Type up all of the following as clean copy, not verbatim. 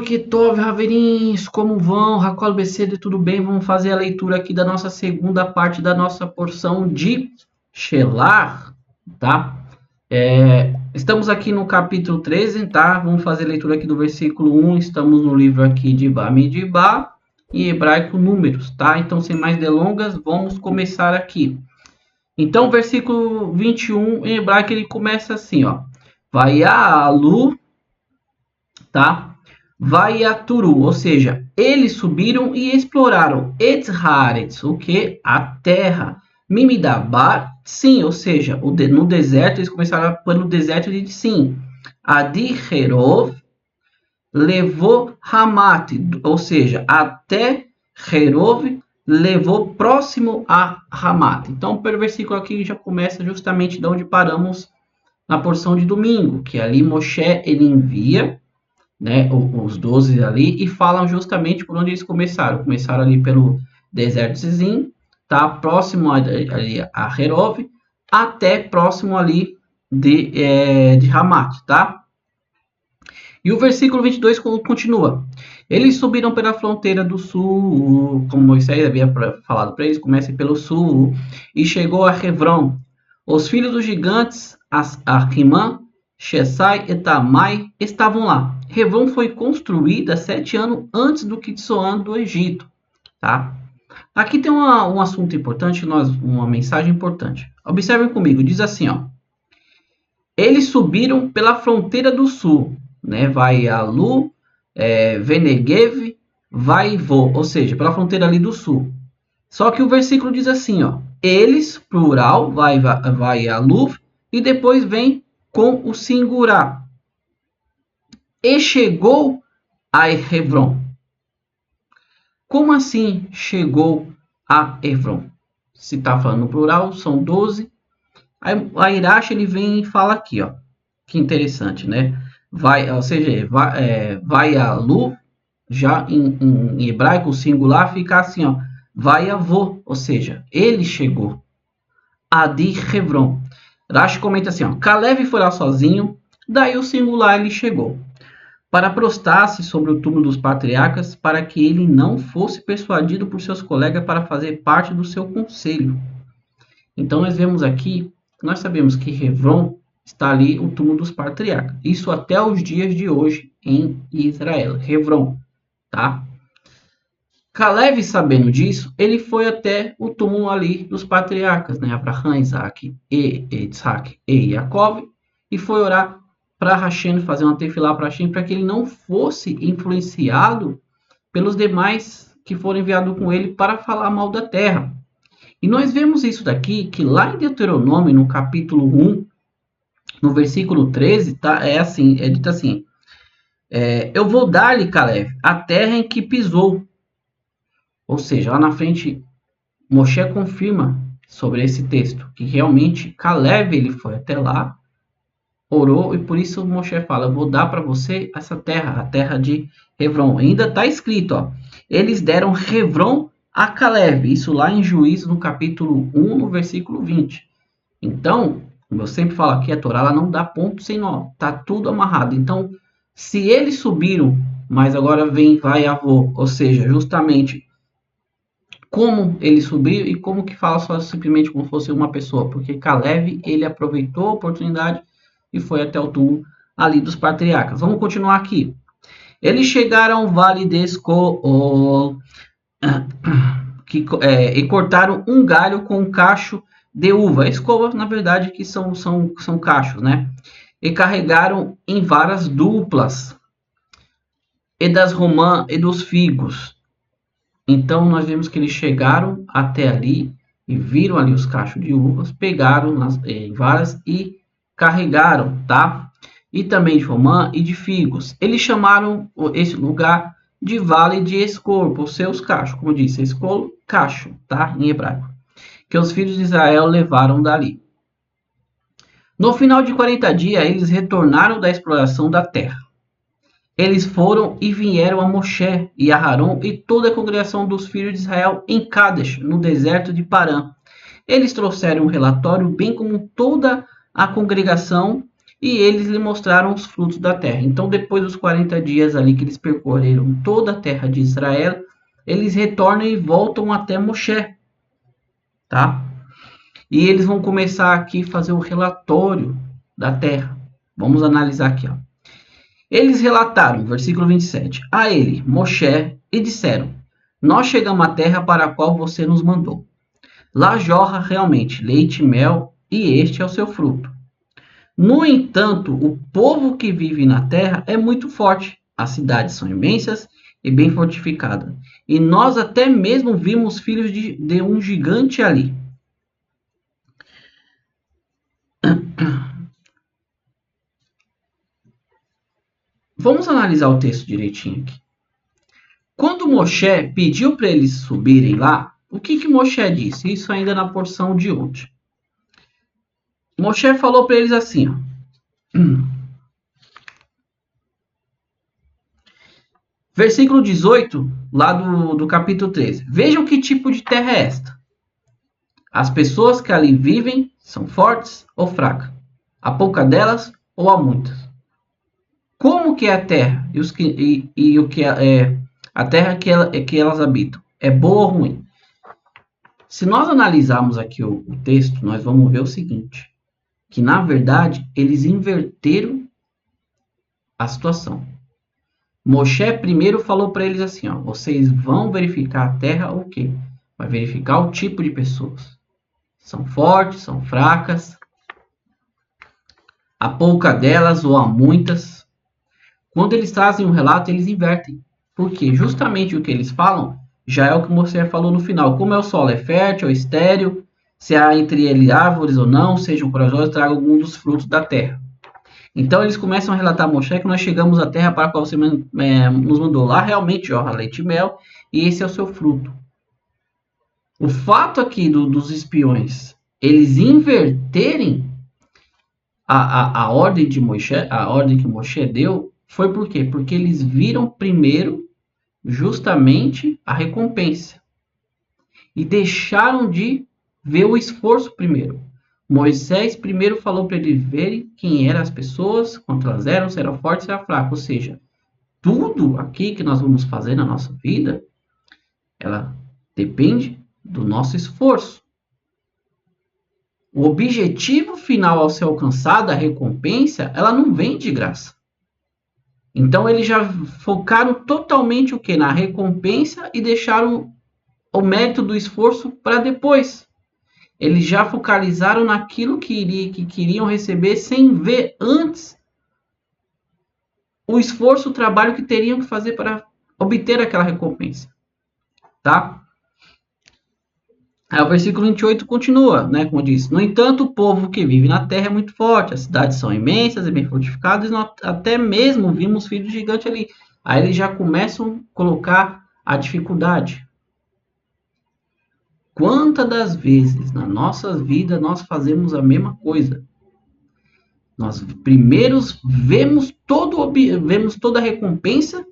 Tov, Raverins, como vão? Racol BCD, tudo bem? Vamos fazer a leitura aqui da nossa segunda parte da nossa porção de Shelah, tá? Estamos aqui no capítulo 13, tá? Vamos fazer a leitura aqui do versículo 1, estamos no livro aqui de Bamidbar, em hebraico Números, tá? Então, sem mais delongas, vamos começar aqui. Então, versículo 21, em hebraico, ele começa assim, ó. Vaialu, tá? Vaiaturu, ou seja, eles subiram e exploraram Etzhaaretz, o que? A terra. Mimidabar, sim, ou seja, no deserto, eles começaram pelo deserto de Sim. Adi Herov levou Hamat, ou seja, até Herov levou próximo a Hamat. Então, pelo versículo aqui já começa justamente de onde paramos na porção de domingo, que ali Moshe ele envia, né, os 12 ali, e falam justamente por onde eles começaram. Começaram ali pelo deserto de Zin, tá? Próximo ali a Herov, até próximo ali de Hamat, tá? E o versículo 22 continua. Eles subiram pela fronteira do sul, como Moisés havia falado para eles, comecem pelo sul, e chegou a Hebron. Os filhos dos gigantes, Ahimã, Shesai e Tamai, estavam lá. Hebron foi construída 7 anos antes do Kitsoan do Egito. Tá? Aqui tem um assunto importante, uma mensagem importante. Observem comigo, diz assim, ó. Eles subiram pela fronteira do sul, né? Vai a Lu, Venegev, vai e Vo, ou seja, pela fronteira ali do sul. Só que o versículo diz assim, ó. Eles, plural, vai a Lu, e depois vem com o singular. E chegou a Hebron. Como assim chegou a Hebron? Se está falando no plural, são 12. A Irache ele vem e fala aqui, ó. Que interessante, né? Ou seja, vai a Lu, já em hebraico singular fica assim, ó. Vai a Vô, ou seja, ele chegou. Adi Hebron. Rashi comenta assim, ó. Caleb foi lá sozinho, daí o singular ele chegou. Para prostrar-se sobre o túmulo dos patriarcas, para que ele não fosse persuadido por seus colegas para fazer parte do seu conselho. Então, nós vemos aqui, nós sabemos que Hebron está ali o túmulo dos patriarcas. Isso até os dias de hoje em Israel. Hebron, tá? Caleb, sabendo disso, ele foi até o túmulo ali dos patriarcas, né? Abraão, Isaac e Jacob, e foi orar para Hashem, fazer uma tefilá para Hashem, para que ele não fosse influenciado pelos demais que foram enviados com ele para falar mal da terra. E nós vemos isso daqui, que lá em Deuteronômio, no capítulo 1, no versículo 13, tá? É dito assim, eu vou dar-lhe, Caleb, a terra em que pisou. Ou seja, lá na frente, Moshe confirma sobre esse texto, que realmente Caleb ele foi até lá, orou, e por isso Moshe fala, eu vou dar para você essa terra, a terra de Hebron. Ainda está escrito, ó, eles deram Hebron a Caleb, isso lá em Juízes, no capítulo 1, no versículo 20. Então, como eu sempre falo aqui, a Torá ela não dá ponto sem nó, tá tudo amarrado. Então, se eles subiram, mas agora vai avô, ou seja, justamente como ele subiu e como que fala só simplesmente como fosse uma pessoa, porque Caleb, ele aproveitou a oportunidade e foi até o túmulo ali dos patriarcas. Vamos continuar aqui. Eles chegaram ao vale de Escol e cortaram um galho com um cacho de uva. Escova, na verdade, que são cachos, né? E carregaram em varas duplas e das romã e dos figos. Então, nós vemos que eles chegaram até ali e viram ali os cachos de uvas, pegaram em varas e carregaram, tá? E também de romã e de figos. Eles chamaram esse lugar de Vale de Escol, por seus cachos, como disse, Escol, cacho, tá? Em hebraico. Que os filhos de Israel levaram dali. No final de 40 dias, eles retornaram da exploração da terra. Eles foram e vieram a Moshe e a Aharon e toda a congregação dos filhos de Israel em Kadesh, no deserto de Parã. Eles trouxeram um relatório, bem como toda a congregação, e eles lhe mostraram os frutos da terra. Então, depois dos 40 dias ali que eles percorreram toda a terra de Israel, eles retornam e voltam até Moshe, tá? E eles vão começar aqui a fazer o relatório da terra. Vamos analisar aqui, ó. Eles relataram, versículo 27, a ele, Moshe, e disseram: Nós chegamos à terra para a qual você nos mandou. Lá jorra realmente leite e mel, e este é o seu fruto. No entanto, o povo que vive na terra é muito forte. As cidades são imensas e bem fortificadas. E nós até mesmo vimos filhos de um gigante ali. Vamos analisar o texto direitinho aqui. Quando Moshe pediu para eles subirem lá, o que Moshe disse? Isso ainda na porção de ontem. Moshe falou para eles assim, ó. Versículo 18, lá do capítulo 13. Vejam que tipo de terra é esta. As pessoas que ali vivem são fortes ou fracas? Há pouca delas ou há muitas? Como que é a terra e o que é a terra que elas habitam? É boa ou ruim? Se nós analisarmos aqui o texto, nós vamos ver o seguinte, que na verdade eles inverteram a situação. Moshe primeiro falou para eles assim, ó, vocês vão verificar a terra o quê? Vai verificar o tipo de pessoas. São fortes, são fracas, há pouca delas ou há muitas. Quando eles trazem um relato, eles invertem. Porque justamente o que eles falam já é o que Moshe falou no final. Como é o solo? É fértil, é estéril? Se há entre eles árvores ou não, sejam corajosos, tragam algum dos frutos da terra. Então eles começam a relatar a Moshe que nós chegamos à terra para a qual você nos mandou. Lá realmente jorra leite e mel, e esse é o seu fruto. O fato aqui dos espiões, eles inverterem a ordem de Moshe, a ordem que Moshe deu, foi por quê? Porque eles viram primeiro justamente a recompensa e deixaram de ver o esforço primeiro. Moisés primeiro falou para eles verem quem eram as pessoas, quanto elas eram, se eram fortes, se eram fracas. Ou seja, tudo aqui que nós vamos fazer na nossa vida, ela depende do nosso esforço. O objetivo final ao ser alcançado, a recompensa, ela não vem de graça. Então eles já focaram totalmente o que? Na recompensa e deixaram o mérito do esforço para depois. Eles já focalizaram naquilo que queriam receber sem ver antes o esforço, o trabalho que teriam que fazer para obter aquela recompensa. Tá? Aí o versículo 28 continua, né, como eu disse. No entanto, o povo que vive na terra é muito forte, as cidades são imensas e bem fortificadas, e até mesmo vimos filhos gigantes ali. Aí eles já começam a colocar a dificuldade. Quantas das vezes na nossa vida nós fazemos a mesma coisa? Nós primeiro vemos toda a recompensa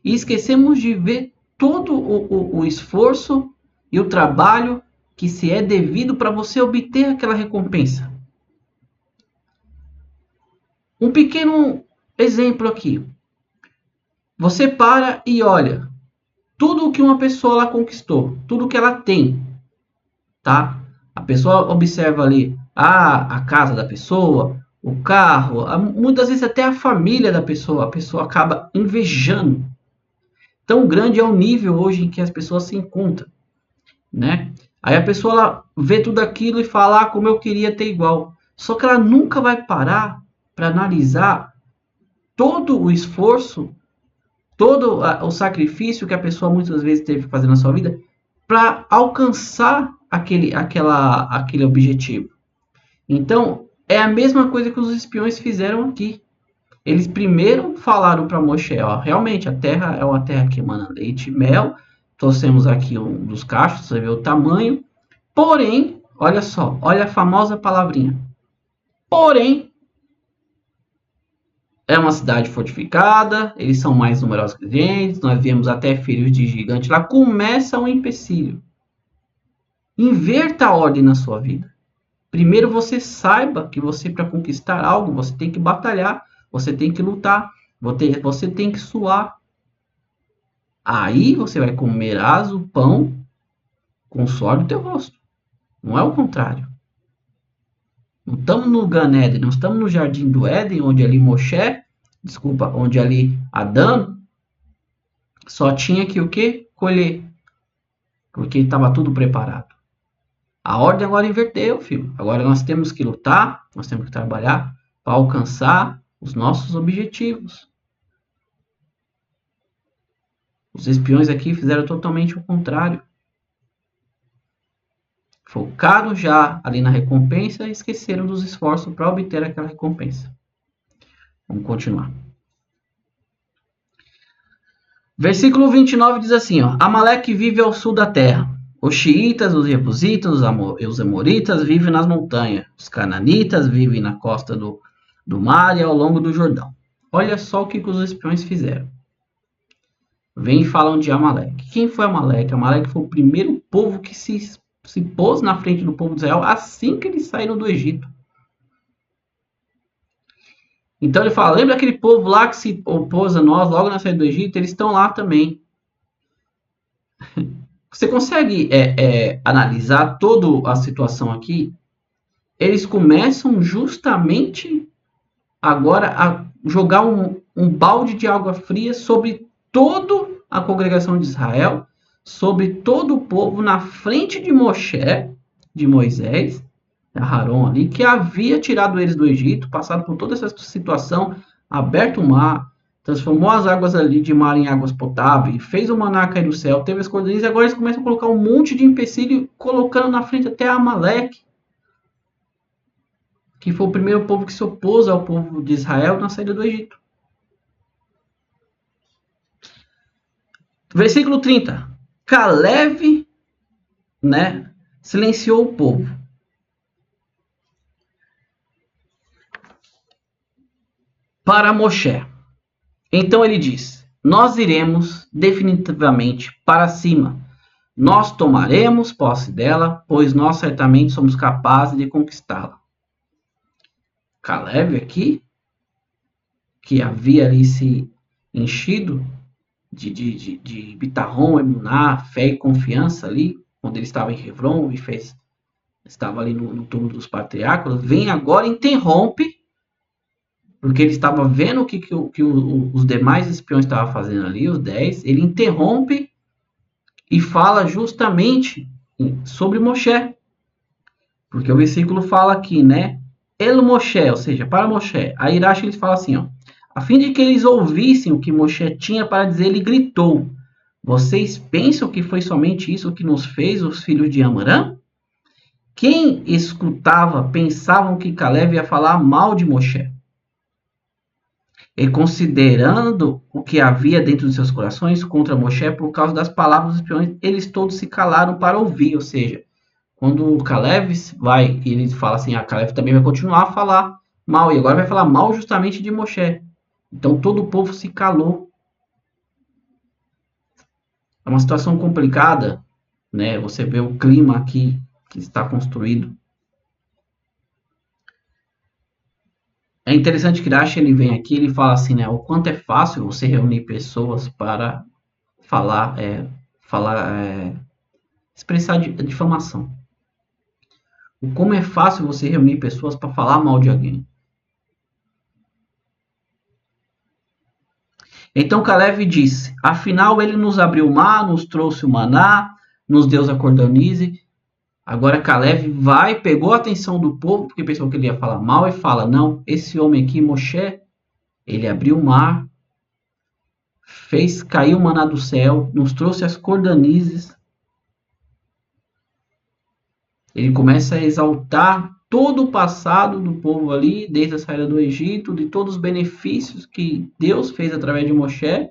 e esquecemos de ver todo o esforço e o trabalho que se é devido para você obter aquela recompensa. Um pequeno exemplo aqui. Você para e olha tudo o que uma pessoa lá conquistou, tudo que ela tem, tá? A pessoa observa ali a casa da pessoa, o carro, muitas vezes até a família da pessoa, a pessoa acaba invejando. Tão grande é o nível hoje em que as pessoas se encontram, né? Aí a pessoa ela vê tudo aquilo e fala, como eu queria ter igual. Só que ela nunca vai parar para analisar todo o esforço, todo o sacrifício que a pessoa muitas vezes teve que fazer na sua vida para alcançar aquele objetivo. Então, é a mesma coisa que os espiões fizeram aqui. Eles primeiro falaram para Moshe, ó, realmente a terra é uma terra que emana leite e mel. Trouxemos aqui um dos cachos, você vê o tamanho. Porém, olha só, olha a famosa palavrinha. Porém, é uma cidade fortificada, eles são mais numerosos que a gente, nós vemos até filhos de gigante lá. Começa um empecilho. Inverta a ordem na sua vida. primeiro você saiba que você, para conquistar algo, você tem que batalhar, você tem que lutar, você tem que suar. Aí você vai comerás o pão com o suor do teu rosto. Não é o contrário. Não estamos no Gan Eden, não estamos no Jardim do Éden, onde ali onde ali Adão só tinha que o quê? Colher. Porque estava tudo preparado. A ordem agora inverteu, filho. Agora nós temos que lutar, nós temos que trabalhar para alcançar os nossos objetivos. Os espiões aqui fizeram totalmente o contrário. Focaram já ali na recompensa e esqueceram dos esforços para obter aquela recompensa. Vamos continuar. Versículo 29 diz assim, ó, Amaleque vive ao sul da terra. Os xiitas, os jebusitas, os amoritas vivem nas montanhas. Os cananitas vivem na costa do mar e ao longo do Jordão. Olha só o que os espiões fizeram. Vem e falam de Amaleque. Quem foi Amaleque? Amaleque foi o primeiro povo que se pôs na frente do povo de Israel assim que eles saíram do Egito. Então ele fala, lembra aquele povo lá que se opôs a nós logo na saída do Egito? Eles estão lá também. Você consegue analisar toda a situação aqui? Eles começam justamente agora a jogar um balde de água fria sobre toda a congregação de Israel, sobre todo o povo na frente de Moisés, Aarão ali, que havia tirado eles do Egito, passado por toda essa situação, aberto o mar, transformou as águas ali de mar em águas potáveis, fez o maná cair do céu, teve as cordilheiras, e agora eles começam a colocar um monte de empecilho, colocando na frente até Amaleque, que foi o primeiro povo que se opôs ao povo de Israel na saída do Egito. Versículo 30. Caleb, silenciou o povo. Para Moshe. Então ele diz, nós iremos definitivamente para cima. Nós tomaremos posse dela, pois nós certamente somos capazes de conquistá-la. Caleb aqui, que havia ali se enchido de bitarrom, emuná, fé e confiança ali, quando ele estava em Hebron e estava ali no túmulo dos patriarcas, vem agora e interrompe, porque ele estava vendo o que os demais espiões estavam fazendo ali, os 10, ele interrompe e fala justamente sobre Moshe. Porque o versículo fala aqui, El Moshe, ou seja, para Moshe. Aí Irache eles fala assim, ó, a fim de que eles ouvissem o que Moshe tinha para dizer, ele gritou, vocês pensam que foi somente isso que nos fez os filhos de Amram? Quem escutava pensavam que Caleb ia falar mal de Moshe. E considerando o que havia dentro de seus corações contra Moshe por causa das palavras dos espiões, eles todos se calaram para ouvir. Ou seja, quando o Caleb vai e ele fala assim, Caleb também vai continuar a falar mal, e agora vai falar mal justamente de Moshe. Então todo o povo se calou. É uma situação complicada, Você vê o clima aqui que está construído. É interessante que Rashi ele vem aqui, ele fala assim, o quanto é fácil você reunir pessoas para expressar difamação. O como é fácil você reunir pessoas para falar mal de alguém. Então Caleb disse, afinal ele nos abriu o mar, nos trouxe o maná, nos deu a cordonize. Agora Caleb pegou a atenção do povo, porque pensou que ele ia falar mal, e fala, não, esse homem aqui, Moshe, ele abriu o mar, fez cair o maná do céu, nos trouxe as cordonizes. Ele começa a exaltar todo o passado do povo ali, desde a saída do Egito, de todos os benefícios que Deus fez através de Moshe.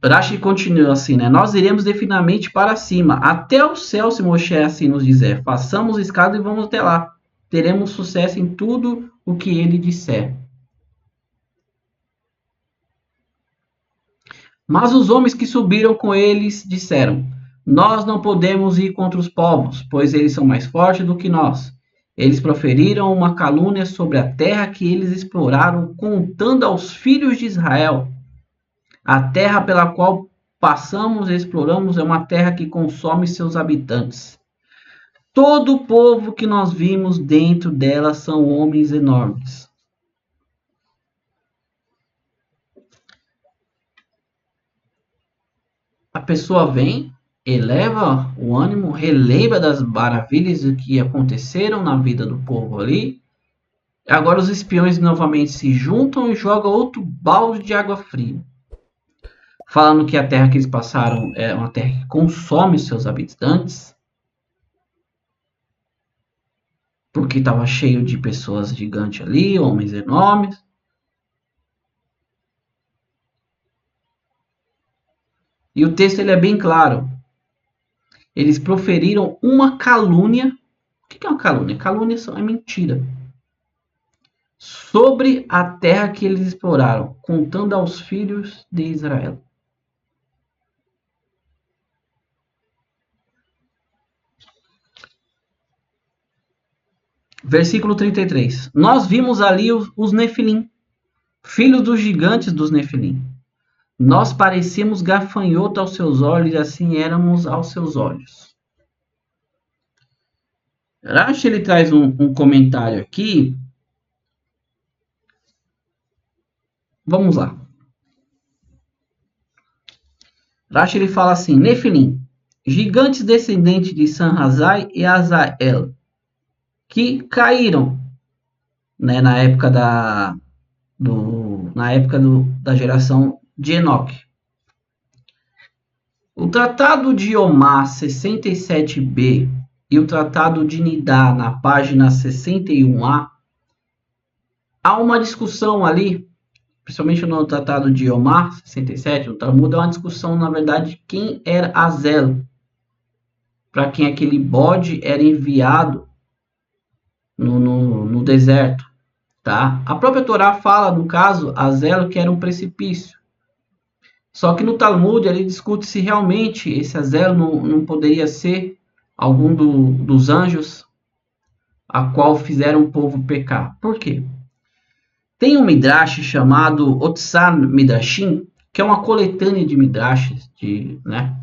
Rashi continua assim, nós iremos definitivamente para cima, até o céu, se Moshe assim nos dizer. Façamos escada e vamos até lá. Teremos sucesso em tudo o que ele disser. Mas os homens que subiram com eles disseram: Nós não podemos ir contra os povos, pois eles são mais fortes do que nós. Eles proferiram uma calúnia sobre a terra que eles exploraram, contando aos filhos de Israel: A terra pela qual passamos e exploramos é uma terra que consome seus habitantes. Todo o povo que nós vimos dentro dela são homens enormes. A pessoa vem, eleva o ânimo, relembra das maravilhas que aconteceram na vida do povo ali. Agora os espiões novamente se juntam e jogam outro balde de água fria. Falando que a terra que eles passaram é uma terra que consome seus habitantes. Porque estava cheio de pessoas gigantes ali, homens enormes. E o texto ele é bem claro. Eles proferiram uma calúnia. O que é uma calúnia? Calúnia é mentira. Sobre a terra que eles exploraram, contando aos filhos de Israel. Versículo 33. Nós vimos ali os Nefilim, filhos dos gigantes dos Nefilim. Nós parecíamos gafanhoto aos seus olhos, e assim éramos aos seus olhos. Rashi ele traz um comentário aqui. Vamos lá. Rashi ele fala assim: Nefilim, gigantes descendentes de Sanhazai e Azael, que caíram, né, na época da geração de Enoque. O Tratado de Omar 67b e o Tratado de Nidá na página 61a, há uma discussão ali, principalmente no Tratado de Omar 67, o Talmud é uma discussão, na verdade, de quem era Azel, para quem aquele bode era enviado no deserto. Tá? A própria Torá fala, no caso, Azel, que era um precipício. Só que no Talmud ele discute se realmente esse Azel não poderia ser algum dos anjos a qual fizeram o povo pecar. Por quê? Tem um Midrash chamado Otsar Midrashim, que é uma coletânea de Midrashes, né?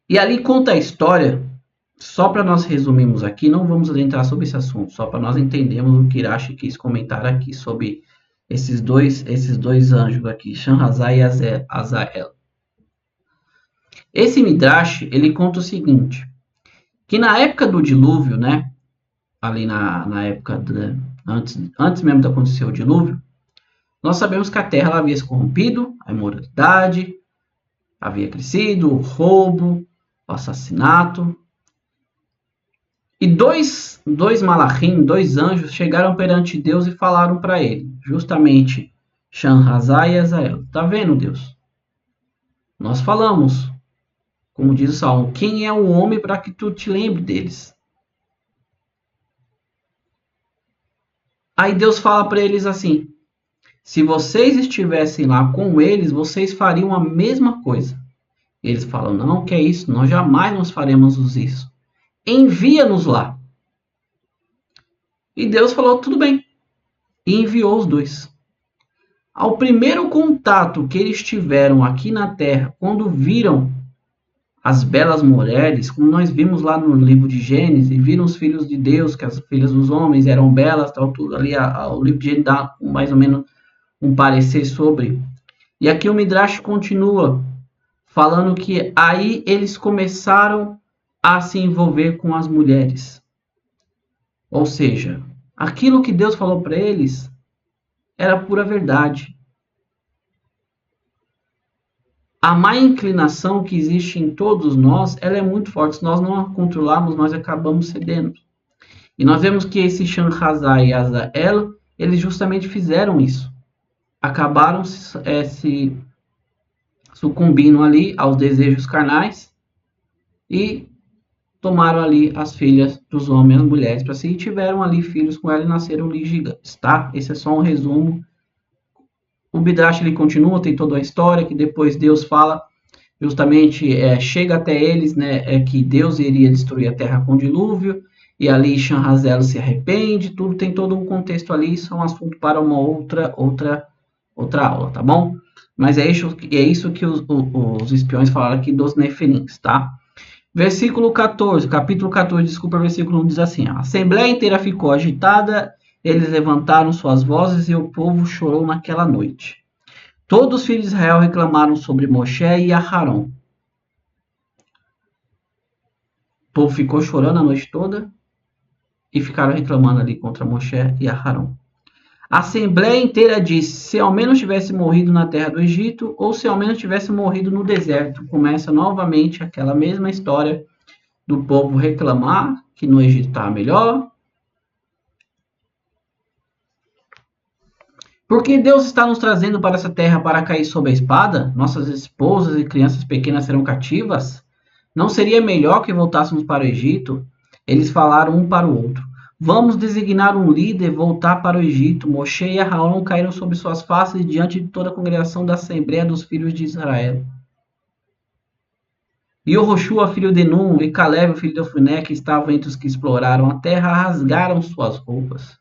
E ali conta a história, só para nós resumirmos aqui, não vamos adentrar sobre esse assunto, só para nós entendermos o que Rashi quis comentar aqui sobre esses dois anjos aqui, Shanhazai e Azael. Esse Midrash, ele conta o seguinte, que na época do dilúvio, né, ali na época, antes mesmo de acontecer o dilúvio, nós sabemos que a terra havia se corrompido, a imoralidade havia crescido, o roubo, o assassinato. E dois malachim, dois anjos, chegaram perante Deus e falaram para ele, justamente Shanhazai e Azael. Tá vendo, Deus? Nós falamos, como diz o Salmo, quem é o homem para que tu te lembre deles? Aí Deus fala para eles assim, se vocês estivessem lá com eles, vocês fariam a mesma coisa. Eles falam, não, que é isso, nós jamais nos faremos isso. Envia-nos lá. E Deus falou, tudo bem. E enviou os dois. Ao primeiro contato que eles tiveram aqui na Terra, quando viram as belas mulheres, como nós vimos lá no livro de Gênesis, viram os filhos de Deus, que as filhas dos homens eram belas, tal, tudo ali, o livro de Gênesis dá mais ou menos um parecer sobre. E aqui o Midrash continua falando que aí eles começaram a se envolver com as mulheres. Ou seja, aquilo que Deus falou para eles era pura verdade. A má inclinação que existe em todos nós, ela é muito forte. Se nós não a controlarmos, nós acabamos cedendo. E nós vemos que esse Shanhazai e Azael, eles justamente fizeram isso. Acabaram se sucumbindo ali aos desejos carnais e tomaram ali as filhas dos homens e as mulheres para si e tiveram ali filhos com ela e nasceram ali gigantes, tá? Esse é só um resumo O Midrash ele continua, tem toda a história que depois Deus fala, justamente chega até eles, né, que Deus iria destruir a terra com dilúvio, e ali Shanhazel se arrepende, tudo tem todo um contexto ali, isso é um assunto para uma outra aula, tá bom? Mas é isso que os espiões falaram aqui dos Nefilins, tá? Versículo 14, capítulo 14, desculpa, versículo 1 diz assim: a assembleia inteira ficou agitada, eles levantaram suas vozes e o povo chorou naquela noite. Todos os filhos de Israel reclamaram sobre Moshe e Aharon. O povo ficou chorando a noite toda e ficaram reclamando ali contra Moshe e Aharon. A assembleia inteira disse: se ao menos tivesse morrido na terra do Egito, ou se ao menos tivesse morrido no deserto. Começa novamente aquela mesma história do povo reclamar que no Egito estava melhor. Porque Deus está nos trazendo para essa terra para cair sob a espada? Nossas esposas e crianças pequenas serão cativas? Não seria melhor que voltássemos para o Egito? Eles falaram um para o outro: vamos designar um líder, voltar para o Egito. Moshe e Aharon caíram sobre suas faces diante de toda a congregação da Assembleia dos Filhos de Israel. E Yoshua, filho de Nun, e Caleb, filho de Ofuné, que estavam entre os que exploraram a terra, rasgaram suas roupas.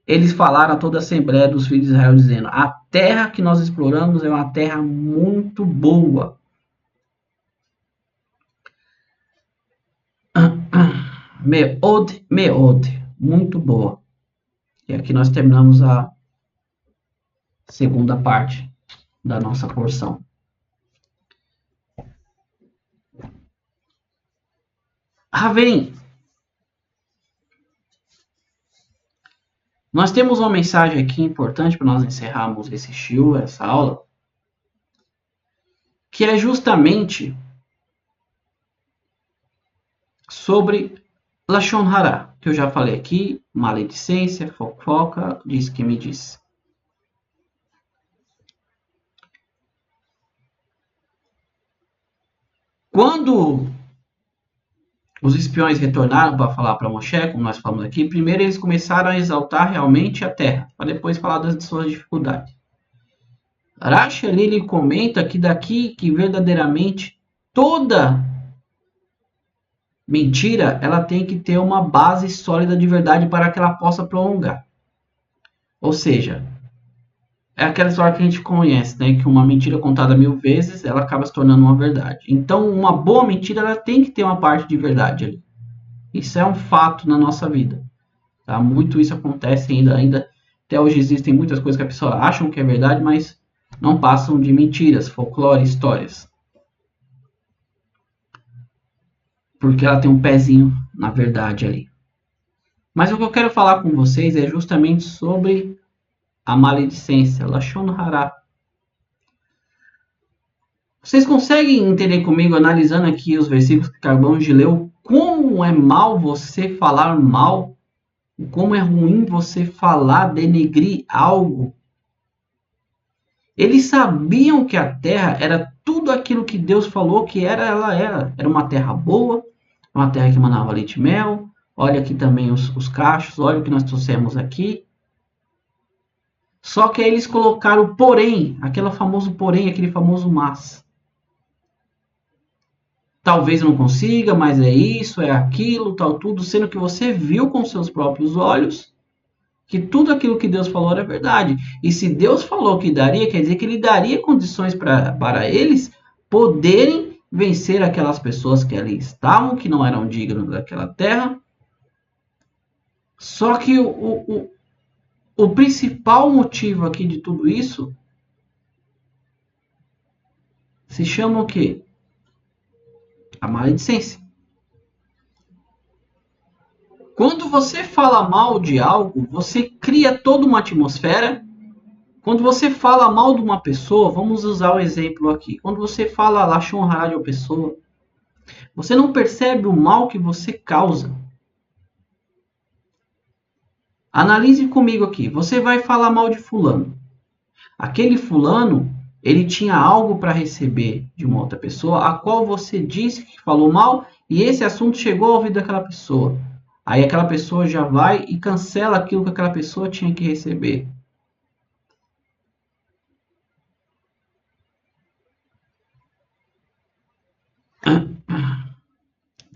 Eles falaram a toda a Assembleia dos Filhos de Israel, dizendo: a terra que nós exploramos é uma terra muito boa. Meod, muito boa. E aqui nós terminamos a segunda parte da nossa porção. Ravem, nós temos uma mensagem aqui importante para nós encerrarmos esse shiur, essa aula, que é justamente sobre Lashon Hara, que eu já falei aqui, maledicência, fofoca, diz que me diz. Quando os espiões retornaram para falar para Moshe, como nós falamos aqui, primeiro eles começaram a exaltar realmente a terra, para depois falar das suas dificuldades. Rashi ali ele comenta que daqui que verdadeiramente toda mentira ela tem que ter uma base sólida de verdade para que ela possa prolongar. Ou seja, é aquela história que a gente conhece, né? Que uma mentira contada 1000 vezes, ela acaba se tornando uma verdade. Então, uma boa mentira, ela tem que ter uma parte de verdade ali. Isso é um fato na nossa vida. Tá? Muito isso acontece ainda. Até hoje existem muitas coisas que a pessoa acham que é verdade, mas não passam de mentiras, folclore, histórias. Porque ela tem um pezinho na verdade ali. Mas o que eu quero falar com vocês é justamente sobre a maledicência, Lashon Hara. Vocês conseguem entender comigo, analisando aqui os versículos que acabamos de ler, como é mal você falar mal? Como é ruim você falar, denegrir algo? Eles sabiam que a terra era tudo aquilo que Deus falou que ela era. Era uma terra boa, uma terra que manava leite e mel. Olha aqui também os cachos, olha o que nós trouxemos aqui. Só que aí eles colocaram porém, aquele famoso mas. Talvez eu não consiga, mas é isso, é aquilo, tal, tudo, sendo que você viu com seus próprios olhos que tudo aquilo que Deus falou era verdade. E se Deus falou que daria, quer dizer que ele daria condições para eles poderem vencer aquelas pessoas que ali estavam, que não eram dignas daquela terra. Só que o principal motivo aqui de tudo isso se chama o quê? A maledicência. Quando você fala mal de algo, você cria toda uma atmosfera. Quando você fala mal de uma pessoa, vamos usar o exemplo aqui. Quando você fala Lashon Hara de uma pessoa, você não percebe o mal que você causa. Analise comigo aqui. Você vai falar mal de fulano. Aquele fulano, ele tinha algo para receber de uma outra pessoa, a qual você disse que falou mal, e esse assunto chegou ao ouvido daquela pessoa. Aí aquela pessoa já vai e cancela aquilo que aquela pessoa tinha que receber.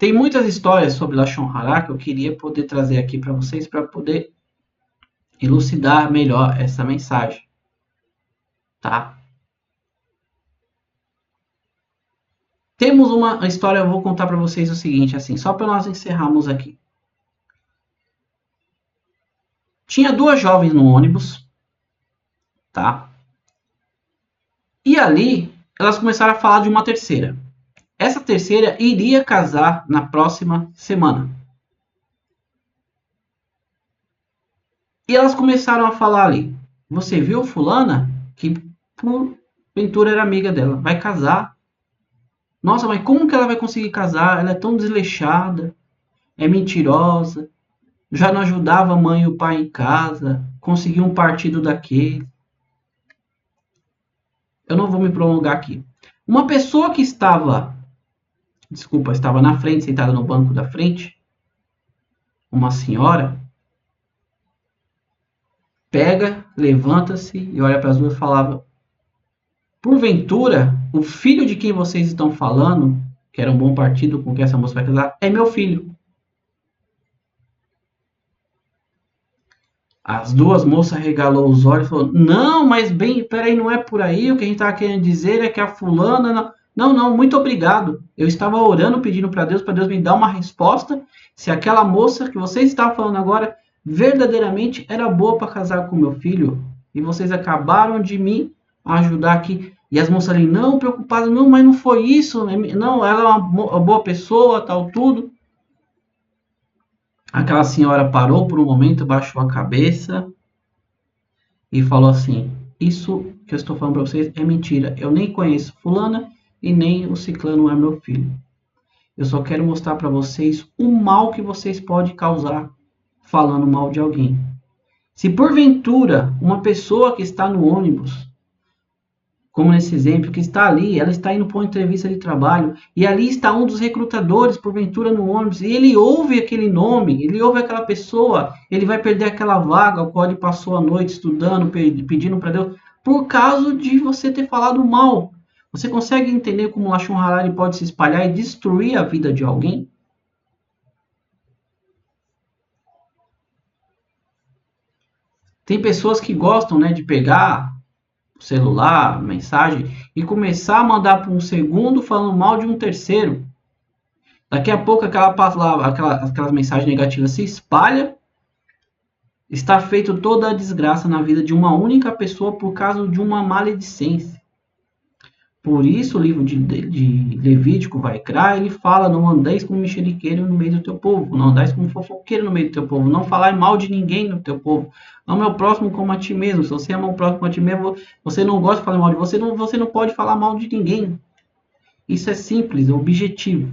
Tem muitas histórias sobre Lashon Hara que eu queria poder trazer aqui para vocês para poder elucidar melhor essa mensagem, tá? Temos uma história, eu vou contar para vocês o seguinte, assim, só para nós encerrarmos aqui. Tinha duas jovens no ônibus, tá? E ali elas começaram a falar de uma terceira. Essa terceira iria casar na próxima semana. E elas começaram a falar ali. Você viu fulana? Que porventura era amiga dela. Vai casar. Nossa, mas como que ela vai conseguir casar? Ela é tão desleixada. É mentirosa. Já não ajudava a mãe e o pai em casa. Conseguiu um partido daquele. Eu não vou me prolongar aqui. Uma pessoa que estava na frente, sentada no banco da frente, uma senhora, pega, levanta-se e olha para as duas e falava: porventura, o filho de quem vocês estão falando, que era um bom partido com que essa moça vai casar, é meu filho. As duas moças regalou os olhos e falou: não, mas bem, peraí, não é por aí. O que a gente estava querendo dizer é que a fulana. Não, muito obrigado. Eu estava orando, pedindo para Deus me dar uma resposta se aquela moça que vocês estavam falando agora verdadeiramente era boa para casar com meu filho. E vocês acabaram de me ajudar aqui. E as moças ali, não, preocupadas, não, mas não foi isso. Não, ela é uma boa pessoa, tal, tudo. Aquela senhora parou por um momento, baixou a cabeça e falou assim: isso que eu estou falando para vocês é mentira. Eu nem conheço fulana e nem o ciclano é meu filho. Eu só quero mostrar para vocês o mal que vocês podem causar falando mal de alguém. Se porventura uma pessoa que está no ônibus, como nesse exemplo, que está ali, ela está indo para uma entrevista de trabalho, e ali está um dos recrutadores, porventura, no ônibus, e ele ouve aquele nome, ele ouve aquela pessoa, ele vai perder aquela vaga, o qual ele passou a noite estudando, pedindo para Deus, por causa de você ter falado mal. Você consegue entender como o Lashon Hara pode se espalhar e destruir a vida de alguém? Tem pessoas que gostam, né, de pegar celular, mensagem, e começar a mandar para um segundo falando mal de um terceiro. Daqui a pouco aquelas mensagens negativas se espalha, está feito toda a desgraça na vida de uma única pessoa por causa de uma maledicência. Por isso o livro de Levítico, Vaikra, ele fala: não andeis como mexeriqueiro no meio do teu povo, não andeis como fofoqueiro no meio do teu povo, não falai mal de ninguém no teu povo, ame o próximo como a ti mesmo. Se você ama o próximo a ti mesmo, você não gosta de falar mal de você, não pode falar mal de ninguém. Isso é simples, é objetivo.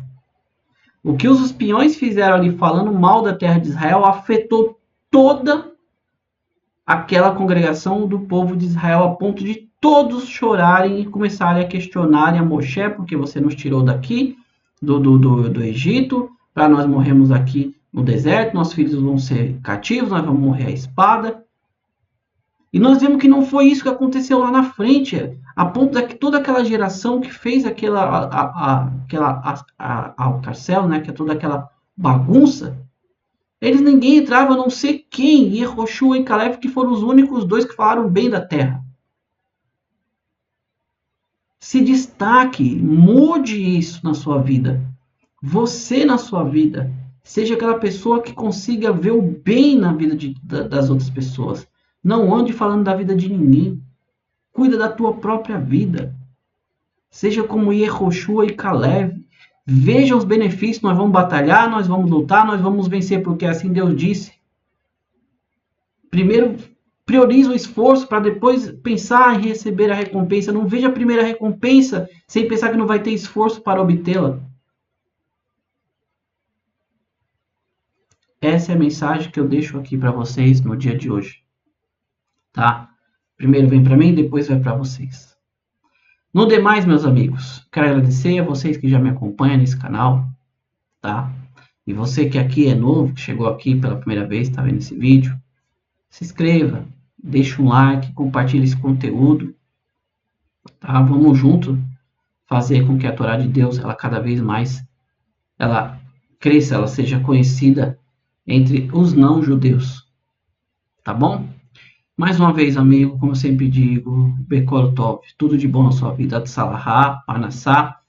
O que os espiões fizeram ali falando mal da terra de Israel afetou toda aquela congregação do povo de Israel, a ponto de todos chorarem e começarem a questionarem a Moshe: porque você nos tirou daqui, do Egito, para nós morrermos aqui no deserto, nossos filhos vão ser cativos, nós vamos morrer à espada. E nós vemos que não foi isso que aconteceu lá na frente, a ponto de que toda aquela geração que fez aquela alcarcel, né, que é toda aquela bagunça, ninguém entrava, a não ser quem? Yehoshua e Caleb, que foram os únicos dois que falaram bem da terra. Se destaque, mude isso na sua vida. Você na sua vida, seja aquela pessoa que consiga ver o bem na vida das outras pessoas. Não ande falando da vida de ninguém. Cuida da tua própria vida. Seja como Yehoshua e Caleb. Veja os benefícios. Nós vamos batalhar, nós vamos lutar, nós vamos vencer, porque assim Deus disse. Primeiro, priorize o esforço para depois pensar em receber a recompensa. Não veja a primeira recompensa sem pensar que não vai ter esforço para obtê-la. Essa é a mensagem que eu deixo aqui para vocês no dia de hoje. Tá? Primeiro vem para mim, depois vai para vocês. No demais, meus amigos, quero agradecer a vocês que já me acompanham nesse canal, tá? E você que aqui é novo, que chegou aqui pela primeira vez, está vendo esse vídeo, se inscreva, deixa um like, compartilhe esse conteúdo, tá? Vamos junto fazer com que a Torá de Deus, ela cada vez mais, ela cresça, ela seja conhecida entre os não-judeus. Tá bom? Mais uma vez, amigo, como eu sempre digo, Bekol Tov, tudo de bom na sua vida, Tsalahá, Panassá,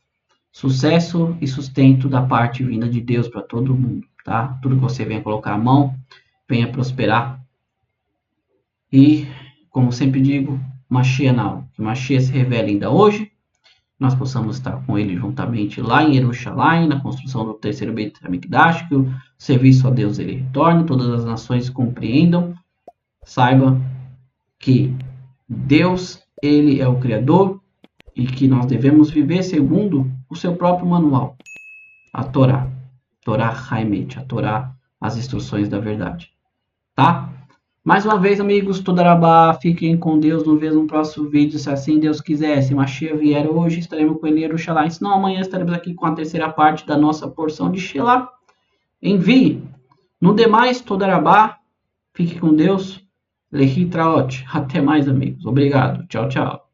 sucesso e sustento da parte vinda de Deus para todo mundo, tá? Tudo que você venha colocar a mão, venha prosperar. E, como sempre digo, Mashiach não, que Mashiach se revele ainda hoje, nós possamos estar com ele juntamente lá em Jerusalém, na construção do terceiro Beit HaMikdash, que o serviço a Deus ele retorne, todas as nações compreendam, saiba que Deus, ele é o Criador e que nós devemos viver segundo o seu próprio manual, a Torá, Torá Haemet, a Torá, as instruções da verdade, tá? Mais uma vez, amigos, Todarabá, fiquem com Deus, nos vemos no próximo vídeo, se assim Deus quiser. Se Mashiach vier hoje, estaremos com ele em Jerusalém, senão amanhã estaremos aqui com a terceira parte da nossa porção de Shelah. Envie. No demais, Todarabá, fique com Deus. Lehi Traot. Até mais, amigos. Obrigado. Tchau, tchau.